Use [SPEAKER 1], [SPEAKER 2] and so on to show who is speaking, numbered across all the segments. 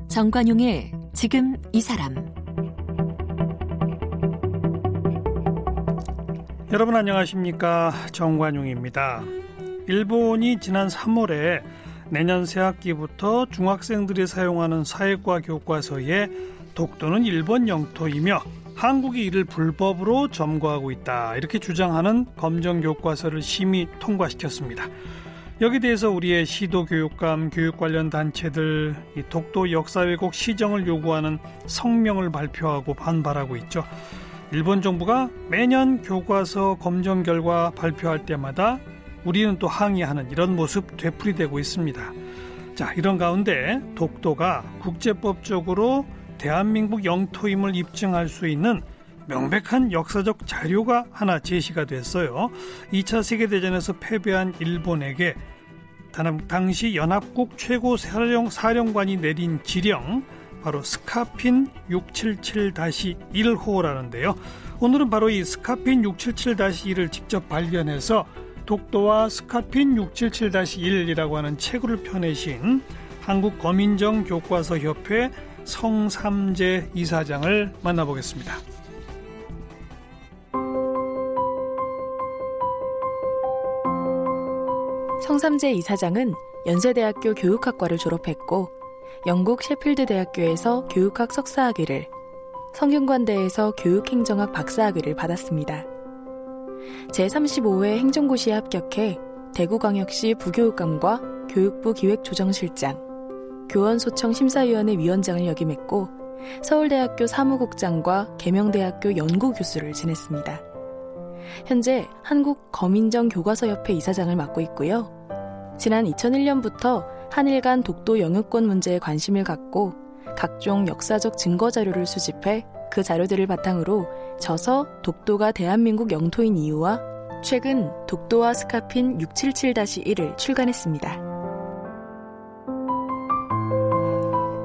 [SPEAKER 1] 정관용의 지금 이 사람.
[SPEAKER 2] 여러분 안녕하십니까? 정관용입니다. 일본이 지난 3월에 내년 새학기부터 중학생들이 사용하는 사회과 교과서에 독도는 일본 영토이며 한국이 이를 불법으로 점거하고 있다, 이렇게 주장하는 검정 교과서를 심의 통과시켰습니다. 여기에 대해서 우리의 시도교육감, 교육 관련 단체들 이 독도 역사 왜곡 시정을 요구하는 성명을 발표하고 반발하고 있죠. 일본 정부가 매년 교과서 검정 결과 발표할 때마다 우리는 또 항의하는 이런 모습 되풀이되고 있습니다. 자, 이런 가운데 독도가 국제법적으로 대한민국 영토임을 입증할 수 있는 명백한 역사적 자료가 하나 제시가 됐어요. 2차 세계대전에서 패배한 일본에게 당시 연합국 최고 사령관이 내린 지령, 바로 스카핀 677-1호라는데요. 오늘은 바로 이 스카핀 677-1을 직접 발견해서 독도와 스카핀 677-1이라고 하는 책을 펴내신 한국거민정 교과서협회 성삼재 이사장을 만나보겠습니다.
[SPEAKER 3] 성삼재 이사장은 연세대학교 교육학과를 졸업했고 영국 셰필드 대학교에서 교육학 석사학위를, 성균관대에서 교육행정학 박사학위를 받았습니다. 제35회 행정고시에 합격해 대구광역시 부교육감과 교육부 기획조정실장, 교원소청 심사위원회 위원장을 역임했고 서울대학교 사무국장과 계명대학교 연구교수를 지냈습니다. 현재 한국거민정 교과서협회 이사장을 맡고 있고요. 지난 2001년부터 한일 간 독도 영유권 문제에 관심을 갖고 각종 역사적 증거 자료를 수집해 그 자료들을 바탕으로 저서 독도가 대한민국 영토인 이유와 최근 독도와 스카핀 677-1을 출간했습니다.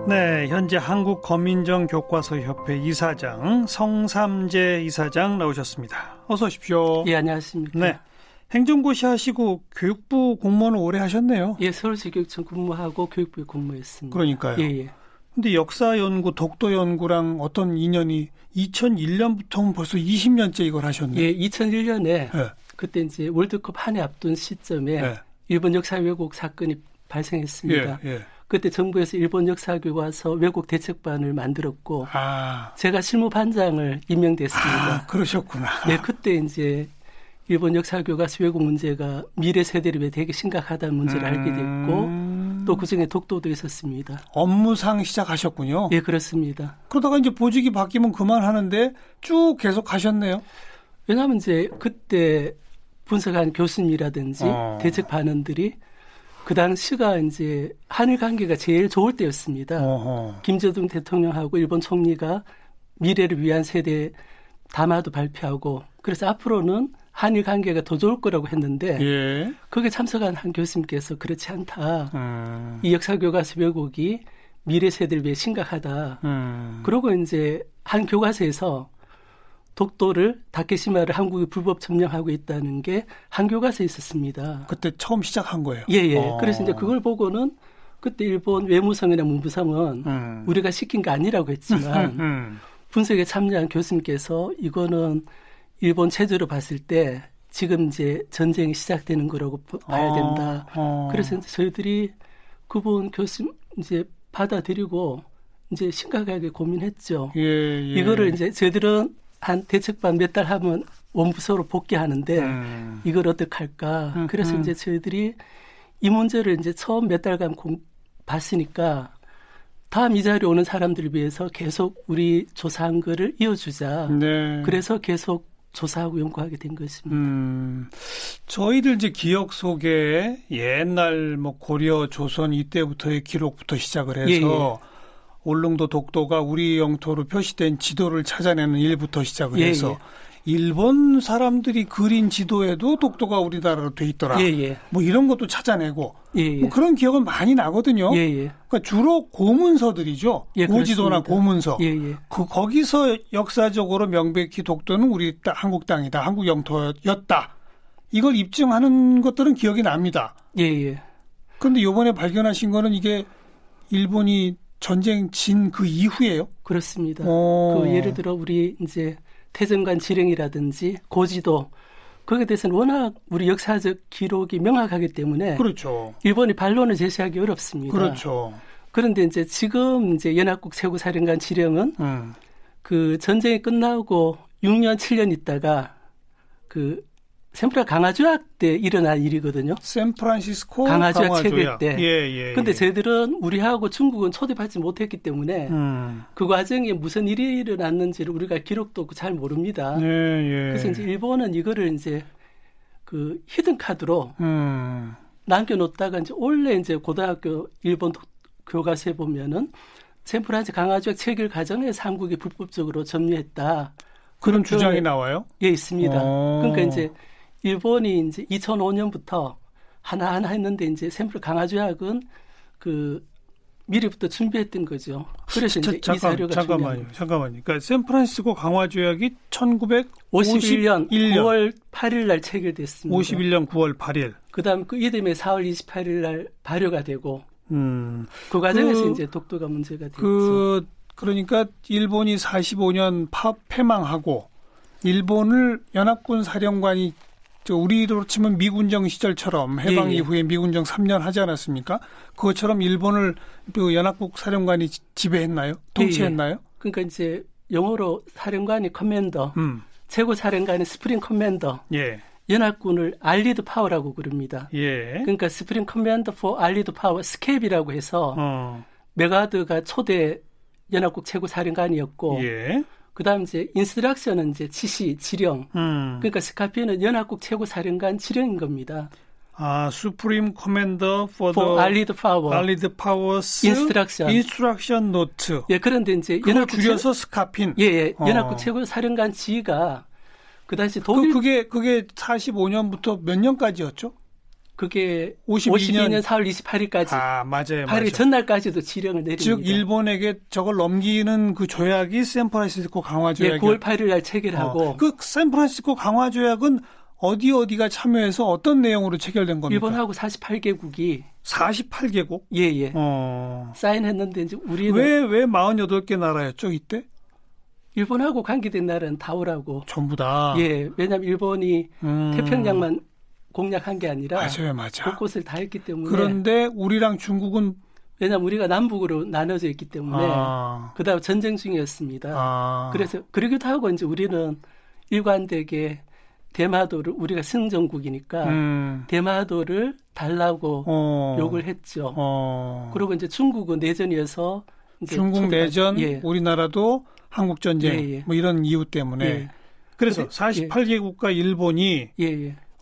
[SPEAKER 2] 네, 현재 한국거민정 교과서협회 이사장 성삼재 이사장 나오셨습니다. 어서 오십시오.
[SPEAKER 4] 예, 안녕하십니까.
[SPEAKER 2] 네, 행정고시 하시고 교육부 공무원을 오래 하셨네요.
[SPEAKER 4] 예, 서울시교육청 근무하고 교육부에 근무했습니다.
[SPEAKER 2] 그러니까요.
[SPEAKER 4] 예.
[SPEAKER 2] 근데 역사연구, 독도연구랑 어떤 인연이 2001년부터 벌써 20년째 이걸 하셨네요.
[SPEAKER 4] 예, 2001년에
[SPEAKER 2] 네.
[SPEAKER 4] 그때 이제 월드컵 한 해 앞둔 시점에
[SPEAKER 2] 네.
[SPEAKER 4] 일본 역사 왜곡 사건이 발생했습니다.
[SPEAKER 2] 예.
[SPEAKER 4] 그때 정부에서 일본 역사 교과서 왜곡 대책반을 만들었고 제가 실무반장을 임명됐습니다.
[SPEAKER 2] 그러셨구나.
[SPEAKER 4] 네, 그때 이제 일본 역사 교과서 왜곡 문제가 미래 세대를 위해 되게 심각하다는 문제를 알게 됐고 또 그중에 독도도 있었습니다.
[SPEAKER 2] 업무상 시작하셨군요.
[SPEAKER 4] 예, 그렇습니다.
[SPEAKER 2] 그러다가 이제 보직이 바뀌면 그만하는데 쭉 계속 하셨네요.
[SPEAKER 4] 왜냐하면 이제 그때 분석한 교수님이라든지 대책 반원들이 그 당시가 이제 한일 관계가 제일 좋을 때였습니다. 김대중 대통령하고 일본 총리가 미래를 위한 세대 담화도 발표하고 그래서 앞으로는 한일 관계가 더 좋을 거라고 했는데 거기에 참석한 한 교수님께서 그렇지 않다. 이 역사교과서 왜곡이 미래 세대를 위해 심각하다. 그러고 이제 한 교과서에서 독도를 다케시마를 한국이 불법 점령하고 있다는 게 한 교과서에 있었습니다.
[SPEAKER 2] 그때 처음 시작한 거예요.
[SPEAKER 4] 예. 그래서 이제 그걸 보고는 그때 일본 외무성이나 문부성은 우리가 시킨 게 아니라고 했지만 분석에 참여한 교수님께서 이거는 일본 체제로 봤을 때 지금 이제 전쟁이 시작되는 거라고 봐야 된다. 그래서 이제 저희들이 그분 교수님 이제 받아들이고 이제 심각하게 고민했죠. 이거를 이제 저희들은 한 대책반 몇 달 하면 원부서로 복귀하는데 이걸 어떻게 할까? 그래서 이제 저희들이 이 문제를 이제 처음 몇 달간 봤으니까 다음 이 자리에 오는 사람들을 위해서 계속 우리 조사한 거를 이어주자. 그래서 계속 조사하고 연구하게 된 것입니다.
[SPEAKER 2] 저희들 이제 기억 속에 옛날 뭐 고려, 조선 이때부터의 기록부터 시작을 해서 울릉도 독도가 우리 영토로 표시된 지도를 찾아내는 일부터 시작을 해서 일본 사람들이 그린 지도에도 독도가 우리나라로 돼 있더라.
[SPEAKER 4] 예, 예.
[SPEAKER 2] 뭐 이런 것도 찾아내고
[SPEAKER 4] 예, 예.
[SPEAKER 2] 뭐 그런 기억은 많이 나거든요.
[SPEAKER 4] 예, 예.
[SPEAKER 2] 그러니까 주로 고문서들이죠.
[SPEAKER 4] 예,
[SPEAKER 2] 고지도나
[SPEAKER 4] 그렇습니다.
[SPEAKER 2] 고문서.
[SPEAKER 4] 예, 예.
[SPEAKER 2] 거기서 역사적으로 명백히 독도는 우리 한국 땅이다. 한국 영토였다. 이걸 입증하는 것들은 기억이 납니다.
[SPEAKER 4] 예, 예.
[SPEAKER 2] 그런데 이번에 발견하신 거는 이게 일본이 전쟁 진 그 이후예요?
[SPEAKER 4] 그렇습니다.
[SPEAKER 2] 오.
[SPEAKER 4] 그 예를 들어 우리 이제 태전관 지령이라든지 고지도 거기에 대해서는 워낙 우리 역사적 기록이 명확하기 때문에
[SPEAKER 2] 그렇죠.
[SPEAKER 4] 일본이 반론을 제시하기 어렵습니다.
[SPEAKER 2] 그렇죠.
[SPEAKER 4] 그런데 이제 지금 이제 연합국 최고사령관 지령은 그 전쟁이 끝나고 6년 7년 있다가 그 샌프란 강화조약 때 일어난 일이거든요.
[SPEAKER 2] 샌프란시스코
[SPEAKER 4] 강화조약 체결 때.
[SPEAKER 2] 예.
[SPEAKER 4] 근데 저희들은 우리하고 중국은 초대받지 못했기 때문에 그 과정에 무슨 일이 일어났는지를 우리가 기록도 없고 잘 모릅니다.
[SPEAKER 2] 예.
[SPEAKER 4] 그래서 이제 일본은 이거를 이제 그 히든 카드로 남겨놓다가 이제 원래 이제 고등학교 일본 교과서에 보면은 샌프란시 강화조약 체결 과정에서 한국이 불법적으로 점유했다.
[SPEAKER 2] 그런 주장이 나와요?
[SPEAKER 4] 예, 있습니다. 그러니까 이제 일본이 이제 2005년부터 하나하나 했는데 이제 샌프란 강화조약은 그 미리부터 준비했던 거죠. 그래서 이제 이 자료가
[SPEAKER 2] 잠깐만요. 그러니까 샌프란시스코 강화조약이
[SPEAKER 4] 1951년 9월 8일 날 체결됐습니다.
[SPEAKER 2] 51년 9월 8일.
[SPEAKER 4] 그다음 그 이듬해 4월 28일 날 발효가 되고 그 과정에서 이제 독도가 문제가 됐죠.
[SPEAKER 2] 그러니까 일본이 45년 패망하고 일본을 연합군 사령관이 우리로 치면 미군정 시절처럼 해방 이후에 미군정 3년 하지 않았습니까? 그것처럼 일본을 연합국 사령관이 지배했나요? 통치했나요?
[SPEAKER 4] 그러니까 이제 영어로 사령관이 커맨더, 최고 사령관이 스프링 커맨더, 연합군을 알리드 파워라고 부릅니다. 그러니까 스프링 커맨더 포 알리드 파워 스캡이라고 해서 메가드가 초대 연합국 최고 사령관이었고 그다음 이제 인스트럭션은 이제 지시, 지령. 그러니까 스카피는 연합국 최고 사령관 지령인 겁니다.
[SPEAKER 2] 아, Supreme Commander for
[SPEAKER 4] Allied Power.
[SPEAKER 2] Allied Powers Instruction Note.
[SPEAKER 4] 예, 그런데 이제
[SPEAKER 2] 그걸 줄여서 스카핀.
[SPEAKER 4] 예. 연합국 최고 사령관 지휘가 그 당시 독일
[SPEAKER 2] 그게 45년부터 몇 년까지였죠?
[SPEAKER 4] 그게 52년 4월 28일까지.
[SPEAKER 2] 아, 맞아요.
[SPEAKER 4] 8일 전날까지도 지령을 내립니다.
[SPEAKER 2] 즉 일본에게 저걸 넘기는 그 조약이 샌프란시스코 강화조약이요.
[SPEAKER 4] 예, 9월 8일 날 체결하고.
[SPEAKER 2] 그 샌프란시스코 강화조약은 어디가 참여해서 어떤 내용으로 체결된 겁니까?
[SPEAKER 4] 일본하고 48개국이
[SPEAKER 2] 48개국?
[SPEAKER 4] 예. 사인했는데 이제 우리는
[SPEAKER 2] 왜 48개 나라였죠, 이때?
[SPEAKER 4] 일본하고 관계된 나라는 다 오라고.
[SPEAKER 2] 전부 다.
[SPEAKER 4] 예. 왜냐하면 일본이 태평양만 공략한 게 아니라
[SPEAKER 2] 맞아요.
[SPEAKER 4] 곳곳을 다 했기 때문에.
[SPEAKER 2] 그런데 우리랑 중국은
[SPEAKER 4] 왜냐하면 우리가 남북으로 나눠져 있기 때문에 그다음 전쟁 중이었습니다. 그래서 그러기도 하고 이제 우리는 일관되게 대마도를 우리가 승전국이니까 대마도를 달라고 욕을 했죠. 그리고 이제 중국은 내전이어서 이제
[SPEAKER 2] 중국 내전, 우리나라도 한국 전쟁 뭐 이런 이유 때문에 그래서 48개국과 일본이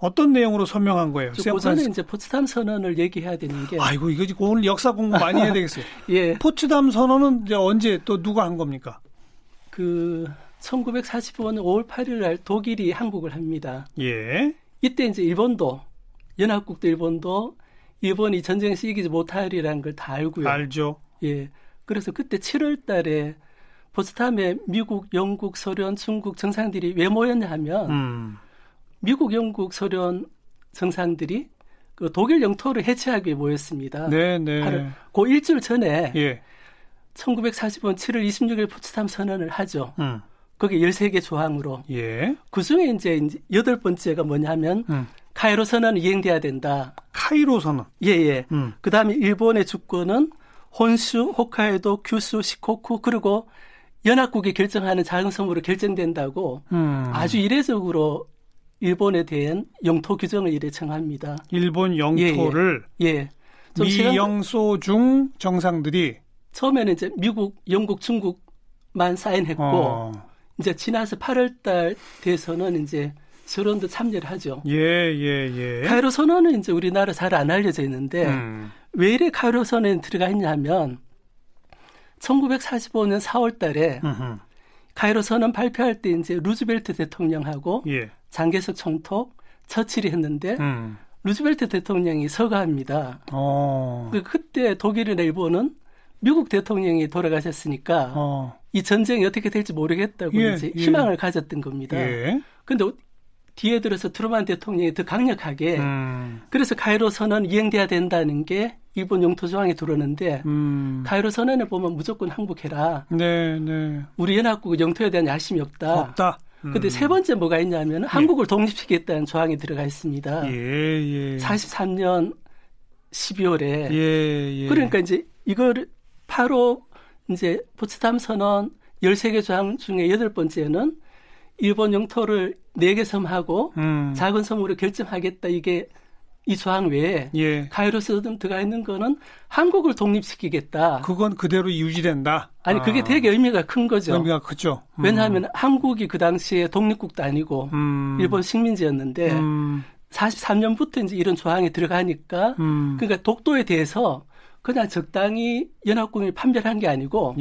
[SPEAKER 2] 어떤 내용으로 서명한 거예요?
[SPEAKER 4] 우선은 이제 포츠담 선언을 얘기해야 되는 게.
[SPEAKER 2] 아이고 이거 오늘 역사 공부 많이 해야 되겠어요. 포츠담 선언은 이제 언제 또 누가 한 겁니까?
[SPEAKER 4] 그 1945년 5월 8일 날 독일이 항복을 합니다. 이때 이제 일본도 연합국도 일본도 일본이 전쟁에서 이기지 못하리라는 걸 다 알고요.
[SPEAKER 2] 알죠.
[SPEAKER 4] 그래서 그때 7월 달에 포츠담에 미국, 영국, 소련, 중국 정상들이 왜 모였냐 하면 미국, 영국, 소련 정상들이 그 독일 영토를 해체하기 위해 모였습니다. 바로 그 일주일 전에 1945년 7월 26일 포츠담 선언을 하죠. 거기 13개 조항으로. 그중에 이제 8번째가 뭐냐면 카이로 선언은 이행돼야 된다.
[SPEAKER 2] 카이로 선언.
[SPEAKER 4] 그다음에 일본의 주권은 혼슈, 홋카이도, 규슈, 시코쿠 그리고 연합국이 결정하는 작은 섬으로 결정된다고 아주 이례적으로 일본에 대한 영토 규정을 이래 정합니다.
[SPEAKER 2] 일본 영토를 미영소중 정상들이
[SPEAKER 4] 처음에는 이제 미국, 영국, 중국만 사인했고 이제 지나서 8월달 돼서는 이제 소련도 참여를 하죠. 카이로 선언은 이제 우리나라 잘 안 알려져 있는데 왜 이래 카이로 선언에 들어가 있냐면 1945년 4월달에 카이로 선언 발표할 때 이제 루즈벨트 대통령하고
[SPEAKER 2] 예.
[SPEAKER 4] 장개석 총독, 처칠이 했는데 루즈벨트 대통령이 서거합니다. 그때 독일이나 일본은 미국 대통령이 돌아가셨으니까 이 전쟁이 어떻게 될지 모르겠다고 이제 희망을 가졌던 겁니다. 그런데 뒤에 들어서 트루만 대통령이 더 강력하게 그래서 카이로 선언 이행돼야 된다는 게 일본 영토 조항에 들어오는데 카이로 선언에 보면 무조건 항복해라.
[SPEAKER 2] 네, 네.
[SPEAKER 4] 우리 연합국 영토에 대한 야심이 없다. 근데 세 번째 뭐가 있냐면 한국을 독립시키겠다는 조항이 들어가 있습니다. 43년 12월에. 그러니까 이제 이걸 8호 이제 포츠담 선언 13개 조항 중에 8번째는 일본 영토를 4개 섬하고 작은 섬으로 결정하겠다. 이게 이 조항 외에 카이로 선언 들어가 있는 거는 한국을 독립시키겠다.
[SPEAKER 2] 그건 그대로 유지된다.
[SPEAKER 4] 아니 그게 되게 의미가 큰 거죠.
[SPEAKER 2] 의미가 크죠.
[SPEAKER 4] 왜냐하면 한국이 그 당시에 독립국도 아니고 일본 식민지였는데 43년부터 이제 이런 조항이 들어가니까 그러니까 독도에 대해서 그냥 적당히 연합군이 판별한 게 아니고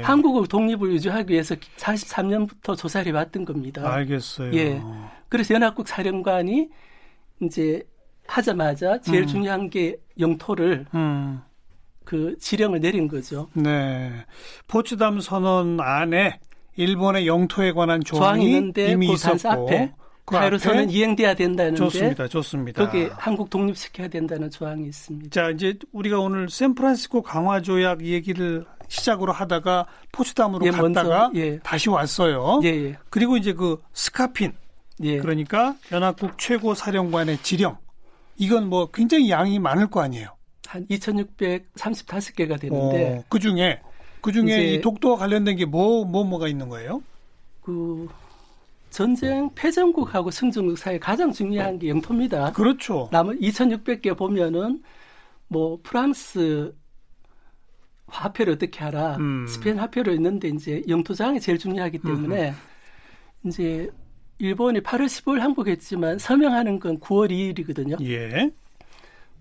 [SPEAKER 4] 한국의 독립을 유지하기 위해서 43년부터 조사를 해왔던 겁니다.
[SPEAKER 2] 알겠어요.
[SPEAKER 4] 그래서 연합국 사령관이 이제 하자마자 제일 중요한 게 영토를 그 지령을 내린 거죠.
[SPEAKER 2] 네. 포츠담 선언 안에 일본의 영토에 관한 조항이
[SPEAKER 4] 있는데
[SPEAKER 2] 이미
[SPEAKER 4] 그
[SPEAKER 2] 있었고
[SPEAKER 4] 앞에 카이로 선언 이행돼야 된다는데
[SPEAKER 2] 좋습니다.
[SPEAKER 4] 거기에 한국 독립시켜야 된다는 조항이 있습니다.
[SPEAKER 2] 자, 이제 우리가 오늘 샌프란시스코 강화조약 얘기를 시작으로 하다가 포츠담으로 갔다가 다시 왔어요. 그리고 이제 그 스카핀 그러니까 연합국 최고 사령관의 지령 이건 뭐 굉장히 양이 많을 거 아니에요.
[SPEAKER 4] 한 2,635개가 되는데
[SPEAKER 2] 그중에 이 독도와 관련된 게 뭐가 있는 거예요?
[SPEAKER 4] 그 전쟁 패전국하고 승전국 사이에 가장 중요한 게 영토입니다.
[SPEAKER 2] 그렇죠.
[SPEAKER 4] 남은 2,600개 보면은 뭐 프랑스 화폐를 어떻게 하라, 스페인 화폐로 있는데 이제 영토 조항이 제일 중요하기 때문에 이제 일본이 8월 15일 항복했지만 서명하는 건 9월 2일이거든요.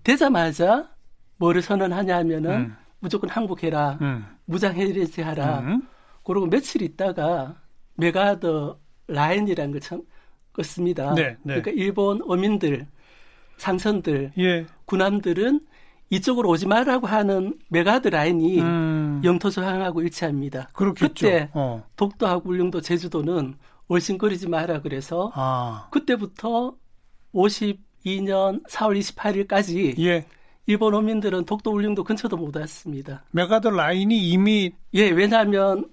[SPEAKER 4] 되자마자 뭐를 선언하냐 하면은 무조건 항복해라, 무장해제하라. 그리고 며칠 있다가 메가더 라인이라는 걸 껐습니다. 그러니까 일본 어민들, 상선들, 군함들은 이쪽으로 오지 말라고 하는 메가드 라인이 영토 조항하고 일치합니다.
[SPEAKER 2] 그렇겠죠.
[SPEAKER 4] 그때 독도하고 울릉도, 제주도는 얼씬거리지 마라 그래서 그때부터 52년 4월 28일까지 일본 어민들은 독도, 울릉도 근처도 못 왔습니다.
[SPEAKER 2] 메가드 라인이 이미
[SPEAKER 4] 왜냐하면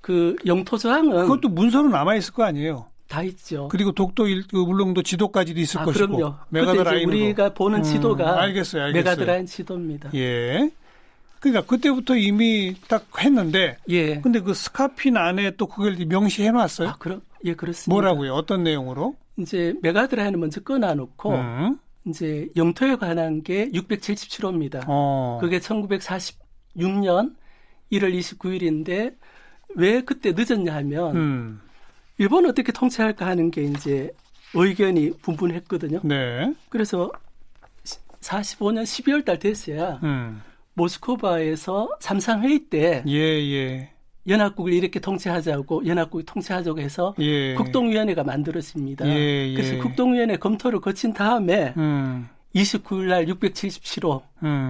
[SPEAKER 4] 그 영토 조항은
[SPEAKER 2] 그것도 문서로 남아 있을 거 아니에요.
[SPEAKER 4] 다 있죠.
[SPEAKER 2] 그리고 독도, 울릉도 지도까지도 있을 것이고.
[SPEAKER 4] 그럼요.
[SPEAKER 2] 메가드 라인으로
[SPEAKER 4] 우리가 보는 지도가
[SPEAKER 2] 알겠어요.
[SPEAKER 4] 메가드 라인 지도입니다.
[SPEAKER 2] 그러니까 그때부터 이미 딱 했는데. 근데 그 스카핀 안에 또 그걸 명시해 놨어요?
[SPEAKER 4] 그렇습니다.
[SPEAKER 2] 뭐라고요? 어떤 내용으로?
[SPEAKER 4] 이제 메가드 라인을 먼저 끊어놓고 이제 영토에 관한 게 677호입니다. 그게 1946년 1월 29일인데 왜 그때 늦었냐 하면 일본을 어떻게 통치할까 하는 게 이제 의견이 분분했거든요. 그래서 45년 12월 달 됐어야 모스크바에서 삼상회의 때 연합국을 이렇게 통치하자고 연합국이 통치하자고 해서 국동위원회가 만들어집니다. 그래서 국동위원회 검토를 거친 다음에 29일 날 677호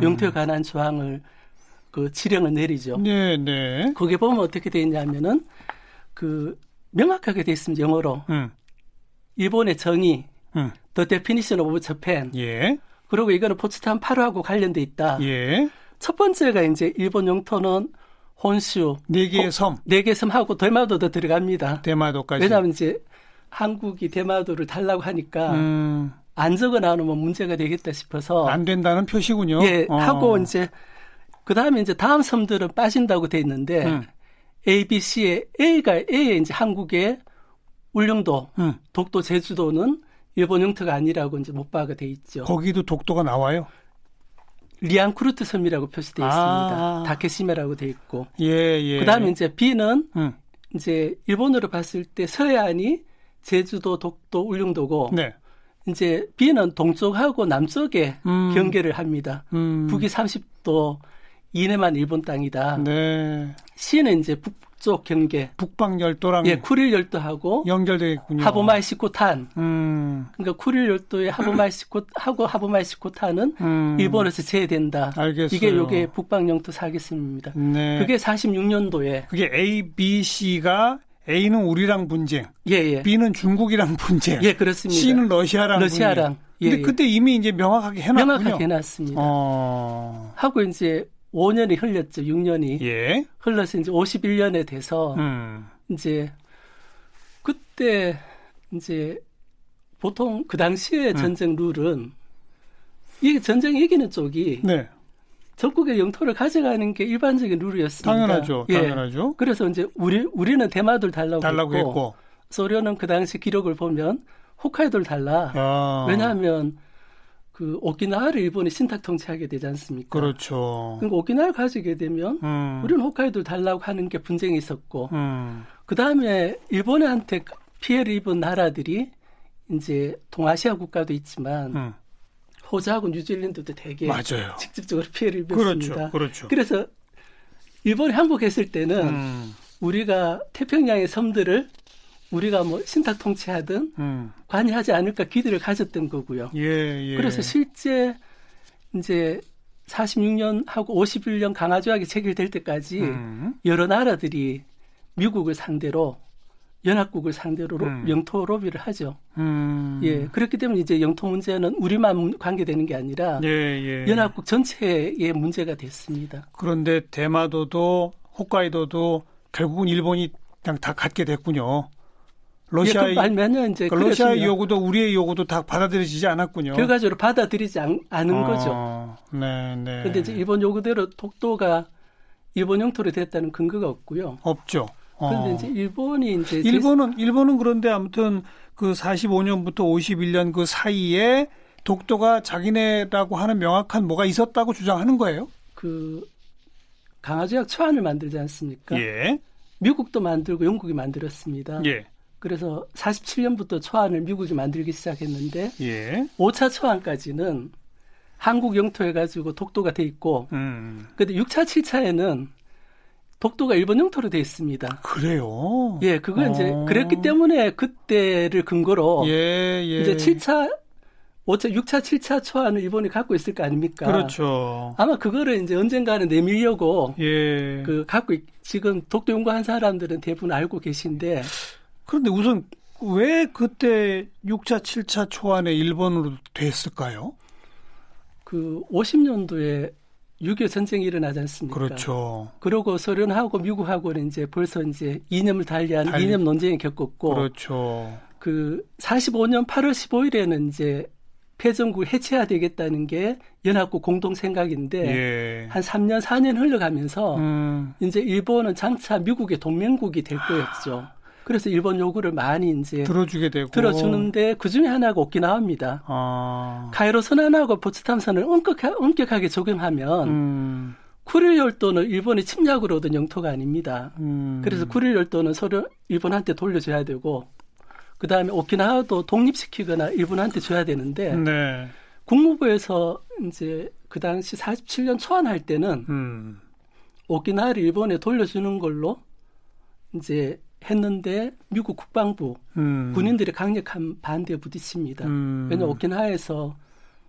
[SPEAKER 4] 영토에 관한 조항을 그 지령을 내리죠. 거기에 보면 어떻게 돼 있냐면은 그 명확하게 돼 있습니다. 영어로. 일본의 정의, The Definition of Japan. 그리고 이거는 포츠담 8호하고 관련돼 있다. 첫 번째가 이제 일본 영토는 혼슈
[SPEAKER 2] 4개의 섬.
[SPEAKER 4] 4개 섬하고 대마도도 들어갑니다.
[SPEAKER 2] 대마도까지.
[SPEAKER 4] 왜냐하면 이제 한국이 대마도를 달라고 하니까 안 적어 나누면 문제가 되겠다 싶어서
[SPEAKER 2] 안 된다는 표시군요.
[SPEAKER 4] 하고 이제 그다음에 이제 다음 섬들은 빠진다고 돼 있는데 A, B, C에 A에 이제 한국의 울릉도, 독도, 제주도는 일본 영토가 아니라고 이제 못 박아 돼 있죠.
[SPEAKER 2] 거기도 독도가 나와요?
[SPEAKER 4] 리안쿠르트 섬이라고 표시되어 있습니다. 다케시메라고 돼 있고. 그다음에 이제 B는 이제 일본으로 봤을 때 서해안이 제주도, 독도, 울릉도고 이제 B는 동쪽하고 남쪽에 경계를 합니다. 북이 30도 이내만 일본 땅이다. C는 이제 북쪽 경계.
[SPEAKER 2] 북방 열도랑
[SPEAKER 4] 예, 쿠릴 열도하고
[SPEAKER 2] 연결되겠군요.
[SPEAKER 4] 하부마이시코탄. 그러니까 쿠릴 열도의 하부마이시코탄은 일본에서 제외된다.
[SPEAKER 2] 알겠어요.
[SPEAKER 4] 이게 북방 영토 사기심입니다.
[SPEAKER 2] 네.
[SPEAKER 4] 그게 46년도에
[SPEAKER 2] 그게 A, B, C가 A는 우리랑 분쟁,
[SPEAKER 4] 예.
[SPEAKER 2] B는 중국이랑 분쟁,
[SPEAKER 4] 예, 그렇습니다.
[SPEAKER 2] C는 러시아랑 분쟁.
[SPEAKER 4] 예,
[SPEAKER 2] 근데 그때 이미 이제 명확하게 해놨군요.
[SPEAKER 4] 명확하게 해놨습니다. 하고 이제 5년이 흘렸죠. 6년이
[SPEAKER 2] 예.
[SPEAKER 4] 흘러서 이제 51년에 돼서 이제 그때 이제 보통 그 당시에 전쟁 룰은 이게 전쟁 이기는 쪽이
[SPEAKER 2] 네.
[SPEAKER 4] 적국의 영토를 가져가는 게 일반적인 룰이었습니다.
[SPEAKER 2] 당연하죠. 당연하죠.
[SPEAKER 4] 그래서 이제 우리는 대마도를 달라고
[SPEAKER 2] 했고
[SPEAKER 4] 소련은 그 당시 기록을 보면 홋카이도를 달라. 왜냐하면 그 오키나와를 일본이 신탁 통치하게 되지 않습니까?
[SPEAKER 2] 그렇죠.
[SPEAKER 4] 그러니까 오키나와를 가지게 되면 우리는 홋카이도를 달라고 하는 게 분쟁이 있었고 그 다음에 일본한테 피해를 입은 나라들이 이제 동아시아 국가도 있지만 호주하고 뉴질랜드도 되게
[SPEAKER 2] 맞아요.
[SPEAKER 4] 직접적으로 피해를 입었습니다.
[SPEAKER 2] 그렇죠.
[SPEAKER 4] 그래서 일본이 항복했을 때는 우리가 태평양의 섬들을 우리가 뭐 신탁 통치하든 관여하지 않을까 기대를 가졌던 거고요.
[SPEAKER 2] 예.
[SPEAKER 4] 그래서 실제 이제 46년하고 51년 강화조약이 체결될 때까지 여러 나라들이 미국을 상대로 연합국을 상대로 영토 로비를 하죠. 예, 그렇기 때문에 이제 영토 문제는 우리만 관계되는 게 아니라 연합국 전체의 문제가 됐습니다.
[SPEAKER 2] 그런데 대마도도 홋카이도도 결국은 일본이 그냥 다 갖게 됐군요. 러시아의 러시아의 요구도 우리의 요구도 다 받아들여지지 않았군요.
[SPEAKER 4] 결과적으로 받아들이지 않은 거죠.
[SPEAKER 2] 네.
[SPEAKER 4] 그런데 이제 일본 요구대로 독도가 일본 영토로 됐다는 근거가 없고요.
[SPEAKER 2] 없죠.
[SPEAKER 4] 그런데 이제
[SPEAKER 2] 일본은 그런데 아무튼 그 45년부터 51년 그 사이에 독도가 자기네라고 하는 명확한 뭐가 있었다고 주장하는 거예요?
[SPEAKER 4] 그 강화조약 초안을 만들지 않습니까?
[SPEAKER 2] 예.
[SPEAKER 4] 미국도 만들고 영국이 만들었습니다.
[SPEAKER 2] 예.
[SPEAKER 4] 그래서 47년부터 초안을 미국이 만들기 시작했는데 5차 초안까지는 한국 영토에 가지고 독도가 돼 있고 그런데 6차, 7차에는 독도가 일본 영토로 돼 있습니다.
[SPEAKER 2] 그래요?
[SPEAKER 4] 예, 그거 이제 그랬기 때문에 그때를 근거로 이제 7차, 6차, 7차 초안을 일본이 갖고 있을 거 아닙니까?
[SPEAKER 2] 그렇죠.
[SPEAKER 4] 아마 그거를 이제 언젠가는 내밀려고 지금 독도 연구한 사람들은 대부분 알고 계신데
[SPEAKER 2] 그런데 우선 왜 그때 6차, 7차 초안에 일본으로 됐을까요?
[SPEAKER 4] 그 50년도에 6.25 전쟁이 일어나지 않습니까?
[SPEAKER 2] 그렇죠.
[SPEAKER 4] 그러고 소련하고 미국하고는 이제 벌써 이제 이념을 달리한 이념 논쟁을 겪었고.
[SPEAKER 2] 그렇죠.
[SPEAKER 4] 그 45년 8월 15일에는 이제 패전국을 해체해야 되겠다는 게 연합국 공동 생각인데 한 3년 4년 흘러가면서 이제 일본은 장차 미국의 동맹국이 될 거였죠. 그래서 일본 요구를 많이 이제
[SPEAKER 2] 들어주게 되고
[SPEAKER 4] 들어주는데 그 중에 하나가 오키나와입니다. 카이로 선언하고 포츠담선을 엄격하게 적용하면 쿠릴 열도는 일본의 침략으로 얻은 영토가 아닙니다. 그래서 쿠릴 열도는 일본한테 돌려줘야 되고 그 다음에 오키나와도 독립시키거나 일본한테 줘야 되는데 국무부에서 이제 그 당시 47년 초안할 때는 오키나와를 일본에 돌려주는 걸로 이제 했는데 미국 국방부 군인들이 강력한 반대에 부딪힙니다. 왜냐하면 오키나와에서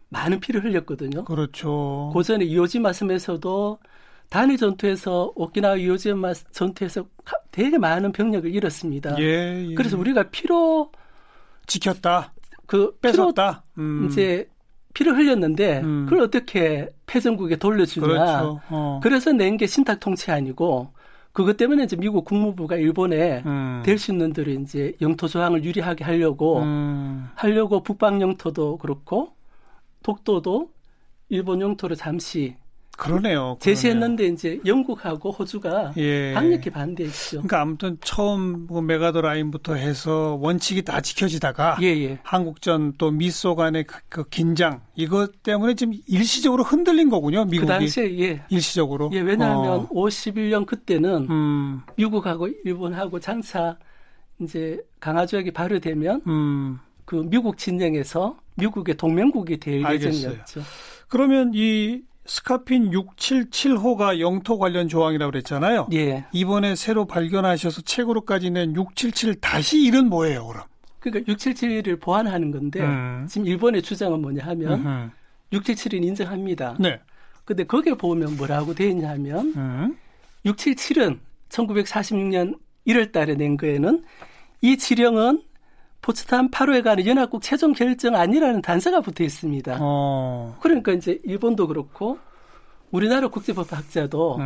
[SPEAKER 4] 많은 피를 흘렸거든요.
[SPEAKER 2] 그렇죠.
[SPEAKER 4] 고전에 이오지마 섬에서도 단일 전투에서 오키나와 이오지마 전투에서 되게 많은 병력을 잃었습니다. 그래서 우리가 피로
[SPEAKER 2] 지켰다.
[SPEAKER 4] 뺏었다. 이제 피를 흘렸는데 그걸 어떻게 패전국에 돌려주냐.
[SPEAKER 2] 그렇죠.
[SPEAKER 4] 그래서 낸 게 신탁 통치안이고 그것 때문에 이제 미국 국무부가 일본에 될 수 있는 대로 이제 영토 조항을 유리하게 하려고 북방 영토도 그렇고 독도도 일본 영토로 잠시
[SPEAKER 2] 그러네요.
[SPEAKER 4] 제시했는데 이제 영국하고 호주가 강력히 반대했죠.
[SPEAKER 2] 그러니까 아무튼 처음 메가더 라인부터 해서 원칙이 다 지켜지다가 한국전 또 미소 간의 그 긴장 이것 때문에 지금 일시적으로 흔들린 거군요. 미국이. 그
[SPEAKER 4] 당시에
[SPEAKER 2] 일시적으로.
[SPEAKER 4] 왜냐하면 51년 그때는 미국하고 일본하고 장차 이제 강화조약이 발효되면 그 미국 진영에서 미국의 동맹국이 될 예정이었죠.
[SPEAKER 2] 그러면 이 스카핀 677호가 영토 관련 조항이라고 그랬잖아요.
[SPEAKER 4] 예.
[SPEAKER 2] 이번에 새로 발견하셔서 책으로까지 낸 677-1은 뭐예요, 그럼?
[SPEAKER 4] 그러니까 677을 보완하는 건데 지금 일본의 주장은 뭐냐 하면 677은 인정합니다.
[SPEAKER 2] 네.
[SPEAKER 4] 근데 거기에 보면 뭐라고 되어 있냐면 677은 1946년 1월 달에 낸 거에는 이 지령은 포츠담 8호에 관한 연합국 최종 결정 아니라는 단서가 붙어 있습니다. 그러니까 이제 일본도 그렇고 우리나라 국제법학자도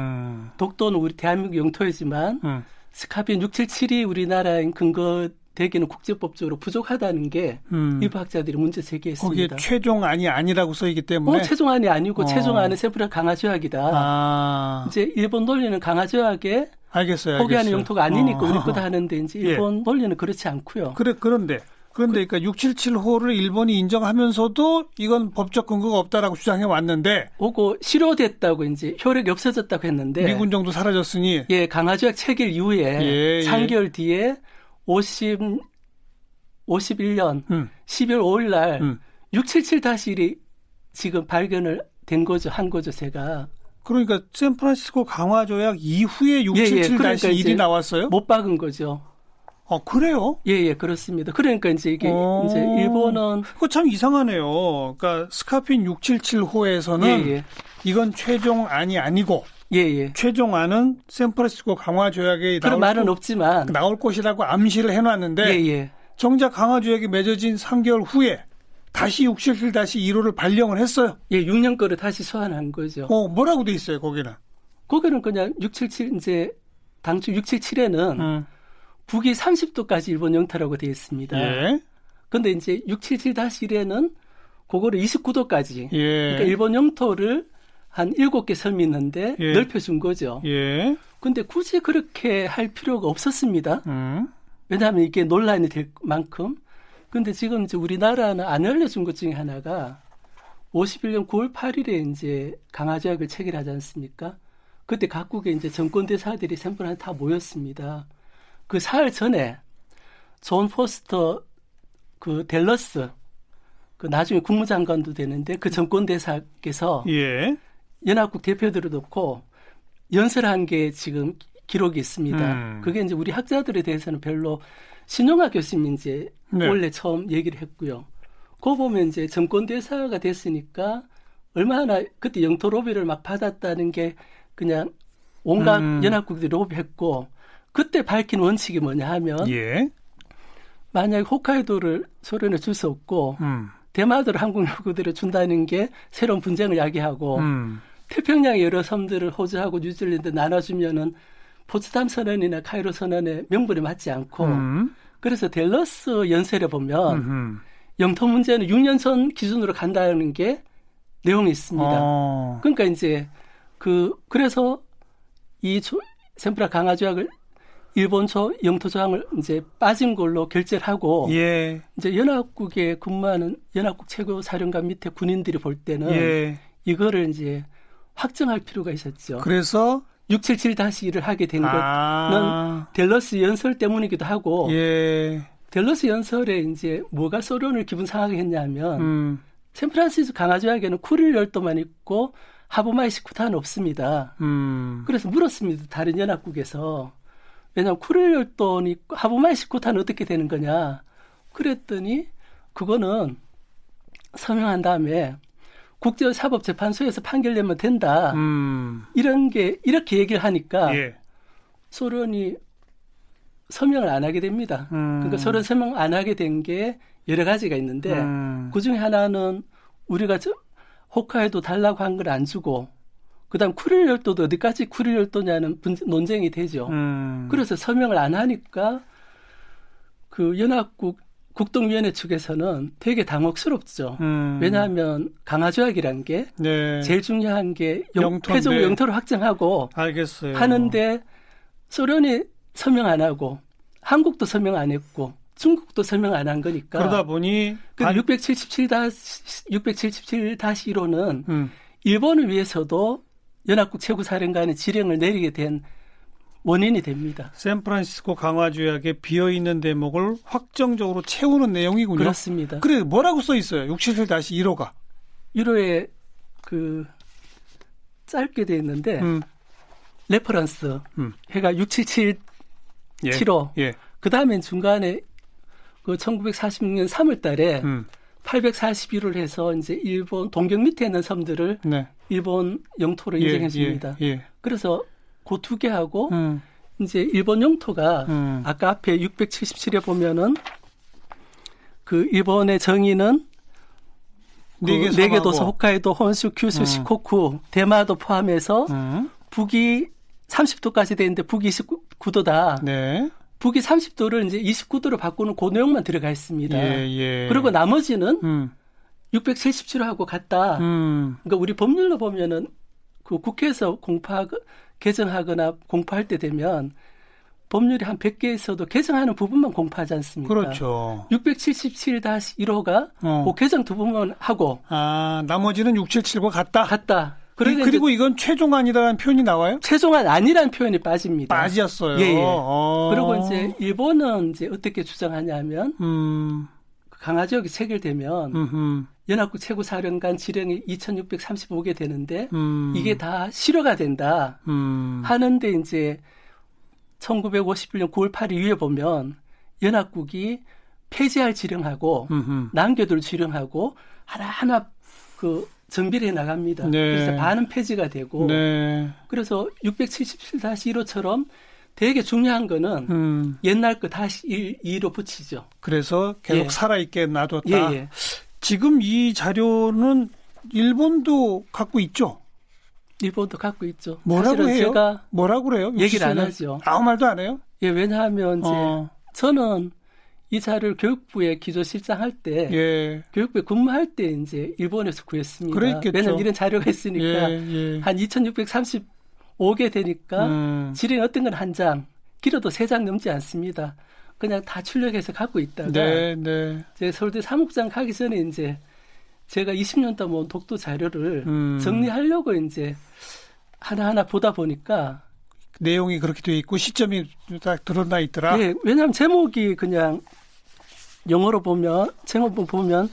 [SPEAKER 4] 독도는 우리 대한민국 영토이지만 스카핀 677이 우리나라의 근거 되기는 국제법적으로 부족하다는 게 일부 학자들이 문제 제기했습니다.
[SPEAKER 2] 거기에 최종안이 아니라고 써있기 때문에.
[SPEAKER 4] 최종안이 아니고 최종안은 샘플은 강화조약이다. 이제 일본 논리는 강화조약에 포기하는 영토가 아니니까 우리 거다 하는데 이제 일본 논리는 그렇지 않고요.
[SPEAKER 2] 그런데 그러니까 677호를 일본이 인정하면서도 이건 법적 근거가 없다라고 주장해 왔는데
[SPEAKER 4] 오고 실효됐다고 이제 효력이 없어졌다고 했는데
[SPEAKER 2] 미군 정도 사라졌으니
[SPEAKER 4] 강화조약 체결 이후에 3개월 뒤에 51년 12월 5일 날 677-1이 지금 발견을 된 거죠. 한 거죠, 제가.
[SPEAKER 2] 그러니까 샌프란시스코 강화조약 이후에 677-1이 나왔어요?
[SPEAKER 4] 못 박은 거죠.
[SPEAKER 2] 그래요?
[SPEAKER 4] 예, 그렇습니다. 그러니까 이제 이게 이제 일본은
[SPEAKER 2] 그거 참 이상하네요. 그러니까 스카핀 677호에서는 이건 최종안이 아니고 최종안은 샌프란시스코 강화조약에
[SPEAKER 4] 그런 말은 없지만
[SPEAKER 2] 나올 것이라고 암시를 해놨는데 정작 강화조약이 맺어진 3개월 후에 다시 677-1호를 발령을 했어요.
[SPEAKER 4] 6년 거를 다시 소환한 거죠.
[SPEAKER 2] 뭐라고 돼 있어요, 거기는?
[SPEAKER 4] 거기는 그냥 677 이제 당초 677에는 북위 30도까지 일본 영토라고 되어 있습니다. 그런데 이제 677-1에는 그거를 29도까지 그러니까 일본 영토를 한 7개 섬이 있는데 넓혀준 거죠. 그런데 굳이 그렇게 할 필요가 없었습니다. 왜냐하면 이게 논란이 될 만큼. 그런데 지금 이제 우리나라는 안 알려준 것 중에 하나가 51년 9월 8일에 이제 강화조약을 체결하지 않습니까? 그때 각국의 이제 정권 대사들이 샘플한테 다 모였습니다. 그 사흘 전에 존 포스터 그 댈러스 그 나중에 국무장관도 되는데 그 정권 대사께서 연합국 대표들을 놓고 연설한 게 지금 기록이 있습니다. 그게 이제 우리 학자들에 대해서는 별로 신용학 교수님이 이제 원래 처음 얘기를 했고요. 그거 보면 이제 정권 대사가 됐으니까 얼마나 그때 영토 로비를 막 받았다는 게 그냥 온갖 연합국들이 로비했고 그때 밝힌 원칙이 뭐냐 하면 만약에 홋카이도를 소련에 줄 수 없고 대마도를 한국 요구들을 준다는 게 새로운 분쟁을 야기하고 태평양의 여러 섬들을 호주하고 뉴질랜드 나눠주면은 포츠담 선언이나 카이로 선언의 명분에 맞지 않고 그래서 댈러스 연설에 보면 영토 문제는 6년 전 기준으로 간다는 게 내용이 있습니다. 그러니까 이제 그래서 이 샌프라 강화조약을 일본 영토 조항을 이제 빠진 걸로 결재를 하고 이제 연합국에 근무하는 연합국 최고 사령관 밑에 군인들이 볼 때는 이거를 이제 확정할 필요가 있었죠.
[SPEAKER 2] 그래서
[SPEAKER 4] 677-1을 하게 된 거는 댈러스 연설 때문이기도 하고 댈러스 연설에 이제 뭐가 소련을 기분 상하게 했냐면 샌프란시스코 강화조약에는 쿠릴 열도만 있고 하부마이 시쿠타는 없습니다. 그래서 물었습니다. 다른 연합국에서. 왜냐하면 쿠릴 열도는 있고 하부마이 시쿠타는 어떻게 되는 거냐. 그랬더니 그거는 서명한 다음에 국제사법재판소에서 판결 내면 된다. 이런 게 이렇게 얘기를 하니까 소련이 서명을 안 하게 됩니다. 그러니까 소련 서명 안 하게 된 게 여러 가지가 있는데 그중에 하나는 우리가 홋카이도 달라고 한 걸 안 주고 그다음 쿠릴 열도도 어디까지 쿠릴 열도냐는 논쟁이 되죠. 그래서 서명을 안 하니까 그 연합국 국동위원회 측에서는 되게 당혹스럽죠. 왜냐하면 강화조약이라는 게 제일 중요한 게 패적으로 영토를 확정하고 하는데 소련이 서명 안 하고 한국도 서명 안 했고 중국도 서명 안 한 거니까.
[SPEAKER 2] 그러다 보니
[SPEAKER 4] 677-1호는 일본을 위해서도 연합국 최고사령관의 지령을 내리게 된 원인이 됩니다.
[SPEAKER 2] 샌프란시스코 강화조약에 비어있는 대목을 확정적으로 채우는 내용이군요.
[SPEAKER 4] 그렇습니다.
[SPEAKER 2] 그래 뭐라고 써 있어요? 677-1호가.
[SPEAKER 4] 1호에 그 짧게 돼 있는데 레퍼런스 해가 677
[SPEAKER 2] 예.
[SPEAKER 4] 7호.
[SPEAKER 2] 예.
[SPEAKER 4] 그 다음엔 중간에 그 1946년 3월 달에 841호를 해서 이제 일본 동경 밑에 있는 섬들을
[SPEAKER 2] 네.
[SPEAKER 4] 일본 영토로 인정해 줍니다.
[SPEAKER 2] 예.
[SPEAKER 4] 그래서 그 두 개하고 이제 일본 영토가 아까 앞에 677에 보면은 그 일본의 정의는 네 개 도서 홋카이도, 혼슈, 큐슈, 시코쿠, 대마도 포함해서 북이 30도까지 되는데 북이 29도다.
[SPEAKER 2] 네.
[SPEAKER 4] 북이 30도를 이제 29도로 바꾸는 그 내용만 들어가 있습니다.
[SPEAKER 2] 예.
[SPEAKER 4] 그리고 나머지는 677호하고 같다. 그러니까 우리 법률로 보면은 그 국회에서 개정하거나 공포할 때 되면 법률이 한 100개 있어도 개정하는 부분만 공포하지 않습니까?
[SPEAKER 2] 그렇죠.
[SPEAKER 4] 677-1호가 그 개정 두 부분만 하고.
[SPEAKER 2] 나머지는 677과 같다.
[SPEAKER 4] 그리고
[SPEAKER 2] 이건 최종안이라는 표현이 나와요?
[SPEAKER 4] 최종안 아니라는 표현이 빠집니다.
[SPEAKER 2] 빠졌어요.
[SPEAKER 4] 예. 그리고 이제 일본은 이제 어떻게 주장하냐면 강화지역이 체결되면 연합국 최고사령관 지령이 2635개 되는데 이게 다 실효가 된다 하는데 이제 1951년 9월 8일 위에 보면 연합국이 폐지할 지령하고 남겨둘 지령하고 하나하나 그 정비를 해 나갑니다.
[SPEAKER 2] 네.
[SPEAKER 4] 그래서 반은 폐지가 되고 그래서 677-1호처럼 되게 중요한 거는 옛날 거 다시 2로 붙이죠.
[SPEAKER 2] 그래서 계속 살아있게 놔뒀다.
[SPEAKER 4] 예.
[SPEAKER 2] 지금 이 자료는 일본도 갖고 있죠?
[SPEAKER 4] 일본도 갖고 있죠.
[SPEAKER 2] 뭐라고 해요?
[SPEAKER 4] 제가
[SPEAKER 2] 뭐라고 그래요?
[SPEAKER 4] 얘기를 안 하죠.
[SPEAKER 2] 아무 말도 안 해요?
[SPEAKER 4] 예, 왜냐하면 이제 저는 이 자료를 교육부에 기조실장 할 때, 교육부에 근무할 때 이제 일본에서 구했습니다.
[SPEAKER 2] 그랬겠죠.
[SPEAKER 4] 왜냐하면 이런 자료가 있으니까 한 2635개 되니까 지령이 어떤 건 한 장, 길어도 3장 넘지 않습니다. 그냥 다 출력해서 갖고 있다가 이제 서울대 사무국장 가기 전에 이제 제가 20년 동안 모은 독도 자료를 정리하려고 이제 하나하나 보다 보니까
[SPEAKER 2] 내용이 그렇게 돼 있고 시점이 딱 드러나 있더라.
[SPEAKER 4] 네, 왜냐하면 제목이 그냥 영어로 보면 제목 보면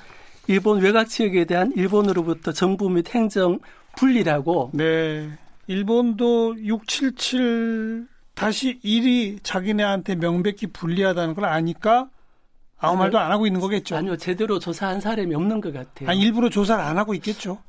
[SPEAKER 4] 일본 외곽 지역에 대한 일본으로부터 정부 및 행정 분리라고.
[SPEAKER 2] 네, 일본도 677-1이 자기네한테 명백히 불리하다는 걸 아니까 아무 말도 안 하고 있는 거겠죠.
[SPEAKER 4] 아니요, 제대로 조사한 사람이 없는 것 같아요.
[SPEAKER 2] 일부러 조사를 안 하고 있겠죠.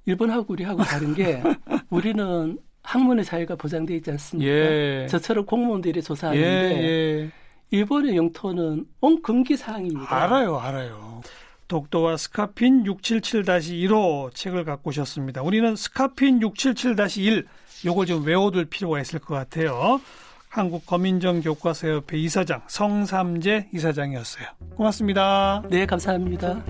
[SPEAKER 4] 일본하고 우리하고 다른 게 우리는 학문의 자유가 보장되어 있지 않습니까? 저처럼 공무원들이 조사하는데 일본의 영토는 엄금기 사항입니다.
[SPEAKER 2] 알아요. 독도와 스카핀 677-1호 책을 갖고 오셨습니다. 우리는 스카핀 677-1 요걸 좀 외워둘 필요가 있을 것 같아요. 한국거민정교과서협회 이사장 성삼재 이사장이었어요. 고맙습니다.
[SPEAKER 4] 네, 감사합니다.